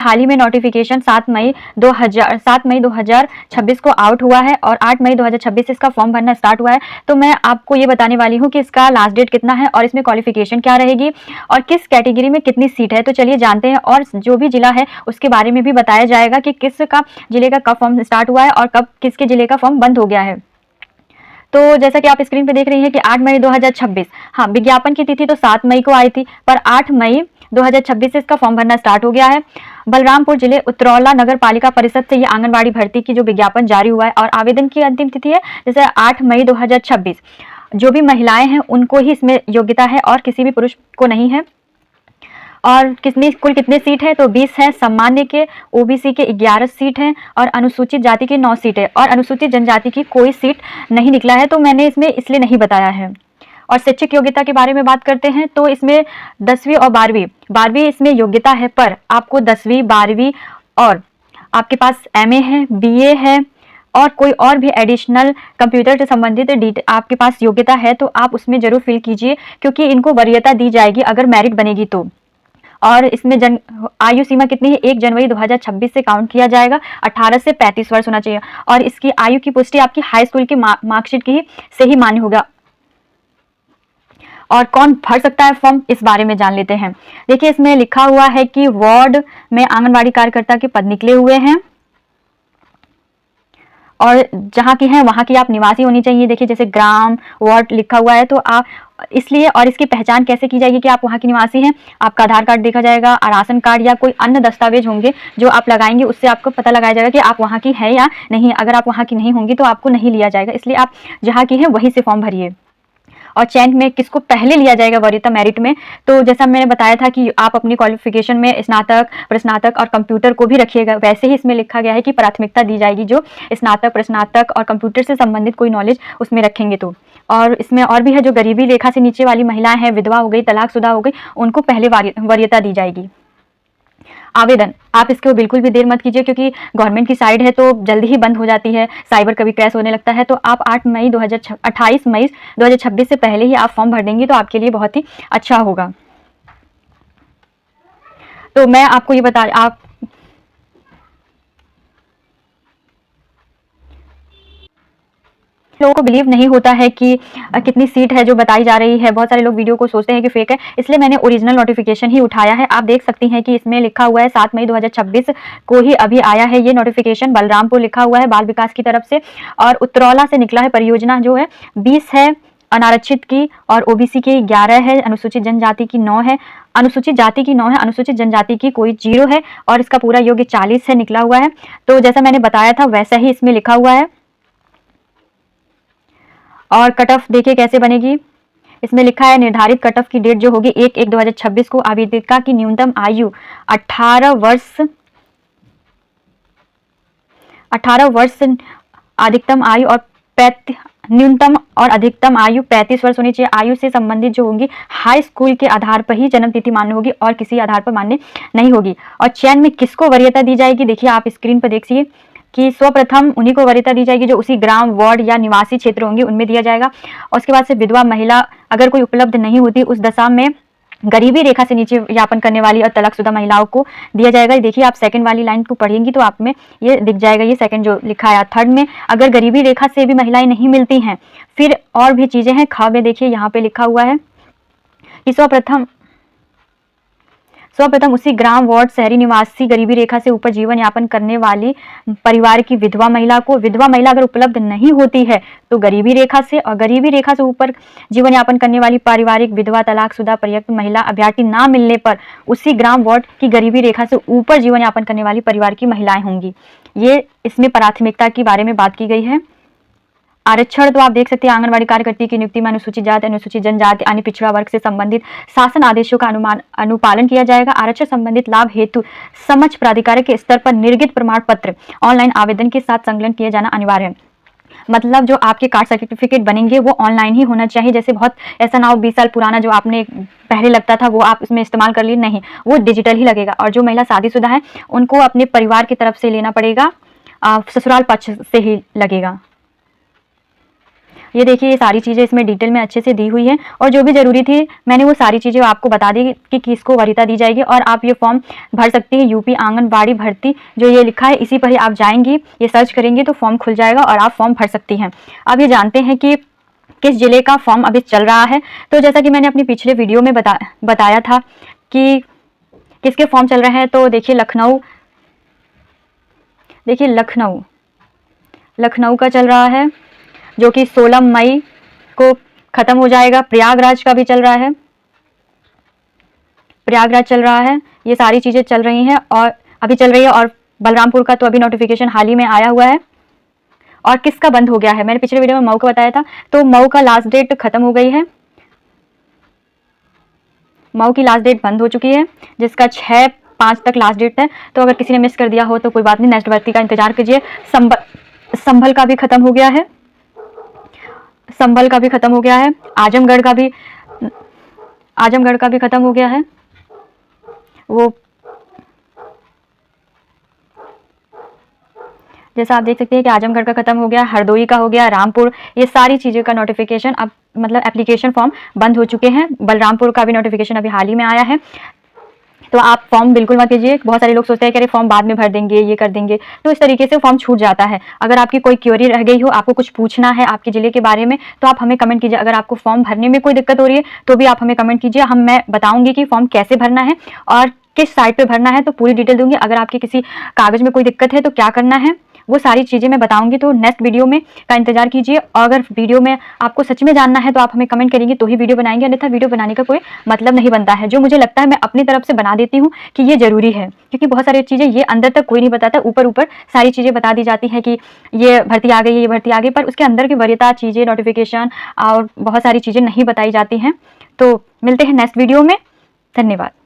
हाल ही में नोटिफिकेशन 7 मई 2026 को आउट हुआ है और 8 मई 2026 से इसका फॉर्म भरना स्टार्ट हुआ है। तो मैं आपको ये बताने वाली हूँ कि इसका लास्ट डेट कितना है और इसमें क्वालिफिकेशन क्या रहेगी और किस कैटेगरी में कितनी सीट है। तो चलिए जानते हैं, और जो भी जिला है उसके बारे में भी बताया जाएगा कि किसका जिले का कब फॉर्म स्टार्ट हुआ है और कब किसके जिले का फॉर्म बंद हो गया है। तो जैसा कि आप स्क्रीन पे देख रही हैं कि 8 मई 2026, हाँ, विज्ञापन की तिथि तो 7 मई को आई थी, पर 8 मई 2026 से इसका फॉर्म भरना स्टार्ट हो गया है। बलरामपुर जिले उतरौला नगर पालिका परिषद से ये आंगनबाड़ी भर्ती की जो विज्ञापन जारी हुआ है और आवेदन की अंतिम तिथि है जैसे 8 मई 2026। जो भी महिलाएं हैं उनको ही इसमें योग्यता है और किसी भी पुरुष को नहीं है। और कुल कितने सीट है तो 20 है। सामान्य के ओबीसी के 11 सीट हैं और अनुसूचित जाति की 9 सीट है और अनुसूचित जनजाति की कोई सीट नहीं निकला है, तो मैंने इसमें इसलिए नहीं बताया है। और शैक्षिक योग्यता के बारे में बात करते हैं तो इसमें 10वीं और 12वीं इसमें योग्यता है, पर आपको 10वीं 12वीं और आपके पास एमए है, बीए है और कोई और भी एडिशनल कंप्यूटर से संबंधित आपके पास योग्यता है तो आप उसमें जरूर फिल कीजिए, क्योंकि इनको वरीयता दी जाएगी अगर मेरिट बनेगी तो। और इसमें आयु सीमा कितनी है, 1 जनवरी 2026 से काउंट किया जाएगा। 18 से 35 वर्ष होना चाहिए और इसकी आयु की पुष्टि आपकी हाई स्कूल की मार्कशीट की से ही मान्य होगा। और कौन भर सकता है फॉर्म, इस बारे में जान लेते हैं। देखिए, इसमें लिखा हुआ है कि वार्ड में आंगनबाड़ी कार्यकर्ता के पद निकले हुए हैं और जहाँ की है वहाँ की आप निवासी होनी चाहिए। देखिए, जैसे ग्राम वार्ड लिखा हुआ है तो आप इसलिए, और इसकी पहचान कैसे की जाएगी कि आप वहाँ की निवासी हैं। आपका आधार कार्ड देखा जाएगा, राशन कार्ड या कोई अन्य दस्तावेज होंगे जो आप लगाएंगे, उससे आपको पता लगाया जाएगा कि आप वहाँ की है या नहीं। अगर आप वहाँ की नहीं होंगी तो आपको नहीं लिया जाएगा, इसलिए आप जहाँ की हैं वहीं से फॉर्म भरिए। और चयन में किसको पहले लिया जाएगा वरीयता मेरिट में, तो जैसा मैंने बताया था कि आप अपनी क्वालिफिकेशन में स्नातक, प्रस्नातक और कंप्यूटर को भी रखिएगा। वैसे ही इसमें लिखा गया है कि प्राथमिकता दी जाएगी जो स्नातक, प्रस्नातक और कंप्यूटर से संबंधित कोई नॉलेज उसमें रखेंगे तो। और इसमें और भी है, जो गरीबी रेखा से नीचे वाली महिलाएं हैं, विधवा हो गई, तलाकशुदा हो गई, उनको पहले वरीयता दी जाएगी। आवेदन, आप इसको बिल्कुल भी देर मत कीजिए, क्योंकि गवर्नमेंट की साइड है तो जल्दी ही बंद हो जाती है, साइबर कभी क्रैश होने लगता है। तो आप 28 मई 2026 से पहले ही आप फॉर्म भर देंगे तो आपके लिए बहुत ही अच्छा होगा। तो मैं आपको ये बता, आप लोगों को बिलीव नहीं होता है कि कितनी सीट है जो बताई जा रही है। बहुत सारे लोग वीडियो को सोचते हैं कि फेक है, इसलिए मैंने ओरिजिनल नोटिफिकेशन ही उठाया है। आप देख सकती हैं कि इसमें लिखा हुआ है 7 मई 2026 को ही अभी आया है ये नोटिफिकेशन। बलरामपुर लिखा हुआ है बाल विकास की तरफ से, और उतरौला से निकला है। परियोजना जो है 20 है, अनारक्षित की और ओबीसी की 11 है, अनुसूचित जनजाति की 9 है, अनुसूचित जाति की 9 है, अनुसूचित जनजाति की कोई 0 है और इसका पूरा योग्य 40 है निकला हुआ है। तो जैसा मैंने बताया था वैसा ही इसमें लिखा हुआ है। और कट ऑफ देखिए कैसे बनेगी, इसमें लिखा है निर्धारित कट ऑफ की डेट जो होगी 1/1/2026 को। आवेदिका की न्यूनतम आयु 18 वर्ष, अधिकतम आयु और न्यूनतम और अधिकतम आयु 35 वर्ष होनी चाहिए। आयु से संबंधित जो होंगी हाई स्कूल के आधार पर ही जन्म तिथि मान्य होगी और किसी आधार पर मान्य नहीं होगी। और चयन में किसको वरीयता दी जाएगी, देखिए आप स्क्रीन पर देखिए कि सर्वप्रथम उन्हीं को वरीयता दी जाएगी जो उसी ग्राम, वार्ड या निवासी क्षेत्र होंगे उनमें दिया जाएगा। और उसके बाद से विधवा महिला अगर कोई उपलब्ध नहीं होती, उस दशा में गरीबी रेखा से नीचे यापन करने वाली और तलाकशुदा महिलाओं को दिया जाएगा। देखिए आप सेकंड वाली लाइन को पढ़ेंगी तो आप में ये दिख जाएगा, ये सेकंड जो लिखा है। थर्ड में अगर गरीबी रेखा से भी महिलाएं नहीं मिलती हैं, फिर और भी चीजें हैं। ख में देखिए यहाँ पे लिखा हुआ है कि सर्वप्रथम उसी ग्राम, वार्ड, शहरी निवासी गरीबी रेखा से ऊपर जीवन यापन करने वाली परिवार की विधवा महिला को, विधवा महिला अगर उपलब्ध नहीं होती है तो गरीबी रेखा से, और गरीबी रेखा से ऊपर जीवन यापन करने वाली पारिवारिक विधवा, तलाकशुदा, पर्याप्त महिला अभ्यर्थी ना मिलने पर उसी ग्राम, वार्ड की गरीबी रेखा से ऊपर जीवन यापन करने वाली परिवार की महिलाएं होंगी। ये इसमें प्राथमिकता के बारे में बात की गई है। आरक्षण तो आप देख सकते हैं, आंगनबाड़ी कार्यकर्ता की नियुक्ति में अनुसूचित जाति, अनुसूचित जनजाति, अन्य पिछड़ा वर्ग से संबंधित शासन आदेशों का अनुपालन किया जाएगा। आरक्षण संबंधित लाभ हेतु समक्ष प्राधिकारी के स्तर पर निर्गत प्रमाण पत्र ऑनलाइन आवेदन के साथ संकलन किया जाना अनिवार्य है। मतलब जो आपके कास्ट सर्टिफिकेट बनेंगे वो ऑनलाइन ही होना चाहिए। जैसे बहुत ऐसा ना हो 20 साल पुराना जो आपने पहले लगता था वो आप इसमें इस्तेमाल कर लिए, नहीं, वो डिजिटल ही लगेगा। और जो महिला शादीशुदा है उनको अपने परिवार की तरफ से लेना पड़ेगा, ससुराल पक्ष से ही लगेगा। ये देखिए, ये सारी चीज़ें इसमें डिटेल में अच्छे से दी हुई है और जो भी ज़रूरी थी मैंने वो सारी चीज़ें आपको बता दी कि किसको वरीयता दी जाएगी और आप ये फॉर्म भर सकती हैं। यूपी आंगनबाड़ी भर्ती जो ये लिखा है इसी पर ही आप जाएंगी, ये सर्च करेंगी तो फॉर्म खुल जाएगा और आप फॉर्म भर सकती हैं। अब ये जानते हैं कि किस जिले का फॉर्म अभी चल रहा है। तो जैसा कि मैंने अपनी पिछले वीडियो में बताया था कि किसके फॉर्म चल रहे हैं, तो देखिए लखनऊ का चल रहा है जो कि 16 मई को ख़त्म हो जाएगा। प्रयागराज का भी चल रहा है, प्रयागराज चल रहा है। ये सारी चीज़ें चल रही हैं और अभी चल रही है। और बलरामपुर का तो अभी नोटिफिकेशन हाल ही में आया हुआ है। और किसका बंद हो गया है, मैंने पिछले वीडियो में मऊ का बताया था, तो मऊ का लास्ट डेट खत्म हो गई है। मऊ की लास्ट डेट बंद हो चुकी है जिसका 6/5 तक लास्ट डेट है। तो अगर किसी ने मिस कर दिया हो तो कोई बात नहीं, नेक्स्ट भर्ती का इंतजार कीजिए। संभल का भी खत्म हो गया है, संभल का भी खत्म हो गया है। आजमगढ़ का भी खत्म हो गया है। वो जैसा आप देख सकते हैं कि आजमगढ़ का खत्म हो गया, हरदोई का हो गया, रामपुर, ये सारी चीज़ों का नोटिफिकेशन अब मतलब एप्लीकेशन फॉर्म बंद हो चुके हैं। बलरामपुर का भी नोटिफिकेशन अभी हाल ही में आया है। तो आप फॉर्म बिल्कुल मत कीजिए। बहुत सारे लोग सोचते हैं कि अरे फॉर्म बाद में भर देंगे, ये कर देंगे, तो इस तरीके से फॉर्म छूट जाता है। अगर आपकी कोई क्वेरी रह गई हो, आपको कुछ पूछना है आपके ज़िले के बारे में, तो आप हमें कमेंट कीजिए। अगर आपको फॉर्म भरने में कोई दिक्कत हो रही है तो भी आप हमें कमेंट कीजिए, मैं बताऊँगी कि फॉर्म कैसे भरना है और किस साइट पर भरना है, तो पूरी डिटेल दूँगी। अगर आपके किसी कागज़ में कोई दिक्कत है तो क्या करना है, वो सारी चीज़ें मैं बताऊंगी। तो नेक्स्ट वीडियो में का इंतजार कीजिए। और अगर वीडियो में आपको सच में जानना है तो आप हमें कमेंट करेंगे तो ही वीडियो बनाएंगे, अन्यथा वीडियो बनाने का कोई मतलब नहीं बनता है। जो मुझे लगता है मैं अपनी तरफ से बना देती हूँ कि ये ज़रूरी है, क्योंकि बहुत सारी चीज़ें ये अंदर तक कोई नहीं बताता, ऊपर सारी चीज़ें बता दी जाती हैं कि ये भर्ती आ गई, ये भर्ती आ गई, पर उसके अंदर की वरीयता चीज़ें, नोटिफिकेशन और बहुत सारी चीज़ें नहीं बताई जाती हैं। तो मिलते हैं नेक्स्ट वीडियो में। धन्यवाद।